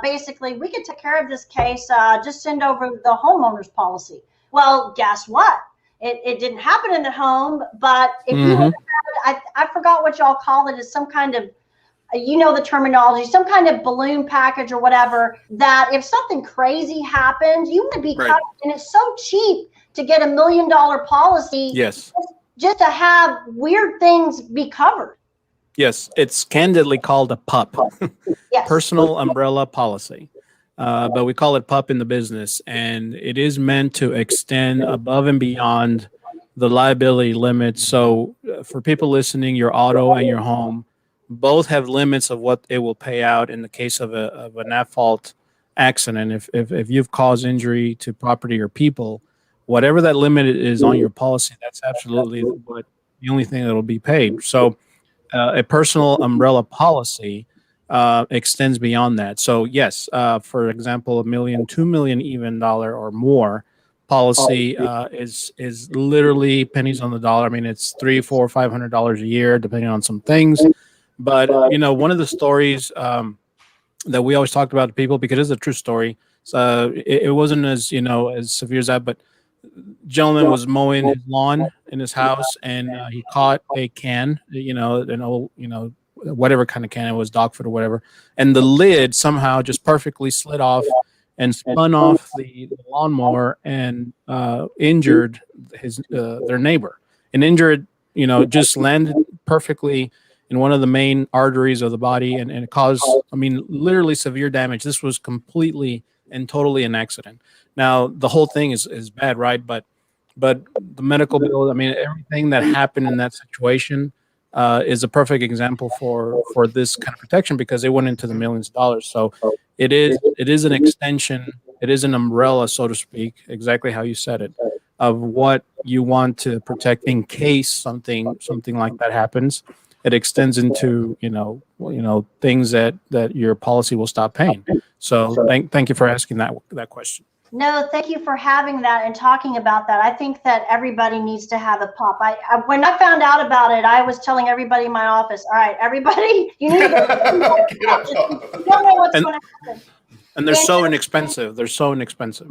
basically, we could take care of this case. Just send over the homeowner's policy. Well, guess what? It didn't happen in the home, but if you, I forgot what y'all call it, is some kind of, the terminology, some kind of balloon package or whatever, that if something crazy happens, you would be covered. And it's so cheap to get $1 million policy. Yes. Just to have weird things be covered. Yes, it's candidly called a PUP, Yes. personal umbrella policy, but we call it PUP in the business, and it is meant to extend above and beyond the liability limits. So for people listening, your auto and your home both have limits of what it will pay out in the case of an at-fault accident. If you've caused injury to property or people, whatever that limit is on your policy, that's absolutely the only thing that will be paid. So a personal umbrella policy extends beyond that. So yes, for example, $1 million, $2 million even or more policy is literally pennies on the dollar. I mean, it's $300, $400, $500 a year, depending on some things. But one of the stories that we always talked about to people, because it's a true story. So it wasn't as as severe as that, but gentleman was mowing his lawn in his house, and he caught a can, an old, whatever kind of can it was, dog food or whatever, and the lid somehow just perfectly slid off and spun off the lawnmower and injured their neighbor. And injured, just landed perfectly in one of the main arteries of the body, and it caused, literally severe damage. This was completely and totally an accident. Now, the whole thing is bad, right? But the medical bill, everything that happened in that situation is a perfect example for this kind of protection, because it went into the millions of dollars. So it is an extension, it is an umbrella, so to speak, exactly how you said it, of what you want to protect in case something like that happens. It extends into things that your policy will stop paying. So thank you for asking that question. No, thank you for having that and talking about that. I think that everybody needs to have a PUP. When I found out about it, I was telling everybody in my office, all right, everybody, you need to get you don't know what's going to happen. And they're so inexpensive. They're so inexpensive.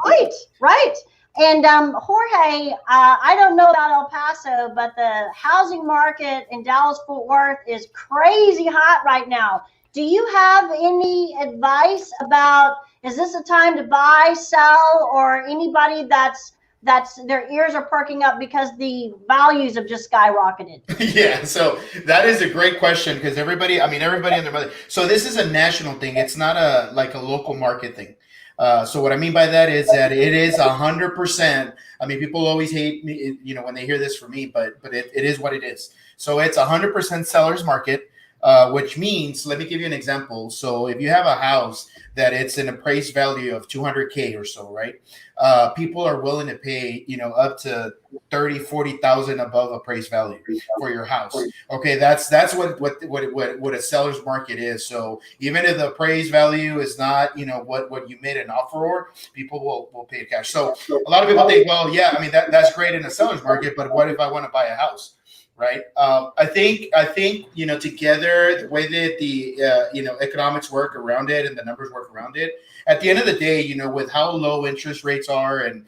Right. And Jorge, I don't know about El Paso, but the housing market in Dallas-Fort Worth is crazy hot right now. Do you have any advice about, is this a time to buy, sell, or anybody that's their ears are perking up because the values have just skyrocketed? Yeah, so that is a great question, because everybody and their mother. So this is a national thing. It's not a local market thing. So what I mean by that is that it is 100%. People always hate me, when they hear this from me, but it is what it is. So it's 100% seller's market, which means, let me give you an example. So if you have a house that it's an appraised value of $200K or so, right? People are willing to pay, up to 30, 40,000 above appraised value for your house. Okay, that's what a seller's market is. So even if the appraised value is not, what you made an offer for, people will pay cash. So a lot of people think, well, yeah, that's great in a seller's market, but what if I want to buy a house? Right. I think, together, the way that the, economics work around it and the numbers work around it, at the end of the day, with how low interest rates are and,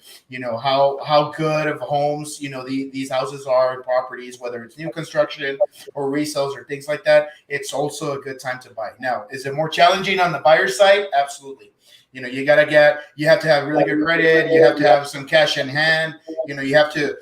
how good of homes, these houses are and properties, whether it's new construction or resales or things like that, it's also a good time to buy. Now, is it more challenging on the buyer side? Absolutely. You have to have really good credit. You have to have some cash in hand. You have to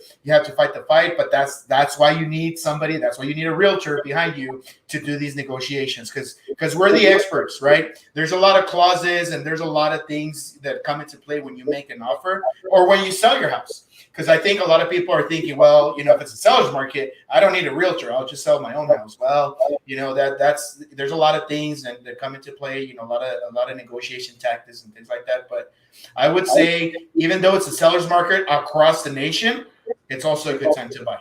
fight the fight, but that's why you need somebody. That's why you need a realtor behind you to do these negotiations. Because because we're the experts, right? There's a lot of clauses and there's a lot of things that come into play when you make an offer or when you sell your house. Because I think a lot of people are thinking, well, you know, if it's a seller's market, I don't need a realtor. I'll just sell my own house. Well, you know, that's there's a lot of things that come into play. You know, a lot of negotiation tactics and things like that. But I would say, even though it's a seller's market across the nation, it's also a good time to buy.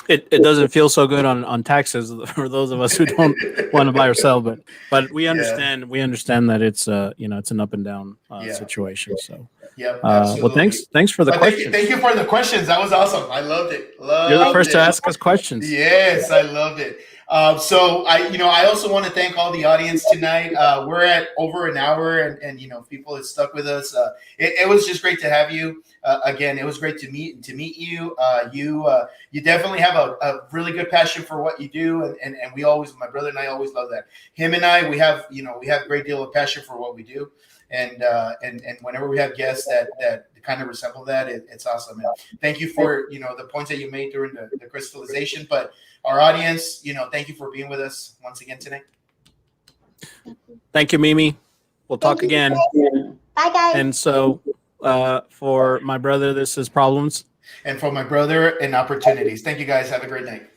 It doesn't feel so good on taxes for those of us who don't want to buy or sell, but we understand that it's you know, it's an up and down situation. So well, thanks for the questions. Thank you for the questions. That was awesome. I loved it. You're the first to ask us questions. Yes, I loved it. So I also want to thank all the audience tonight. We're at over an hour, and you know, people have stuck with us. It was just great to have you. Again, it was great to meet you. You definitely have a really good passion for what you do, and we always, my brother and I always love that. Him and I, we have a great deal of passion for what we do, and whenever we have guests that kind of resemble that, it's awesome. And thank you for the points that you made during the crystallization. But our audience, thank you for being with us once again tonight. Thank you, Mimi. We'll talk again. Bye, guys. And so for my brother, this is Problems. And for my brother, and Opportunities. Thank you, guys. Have a great night.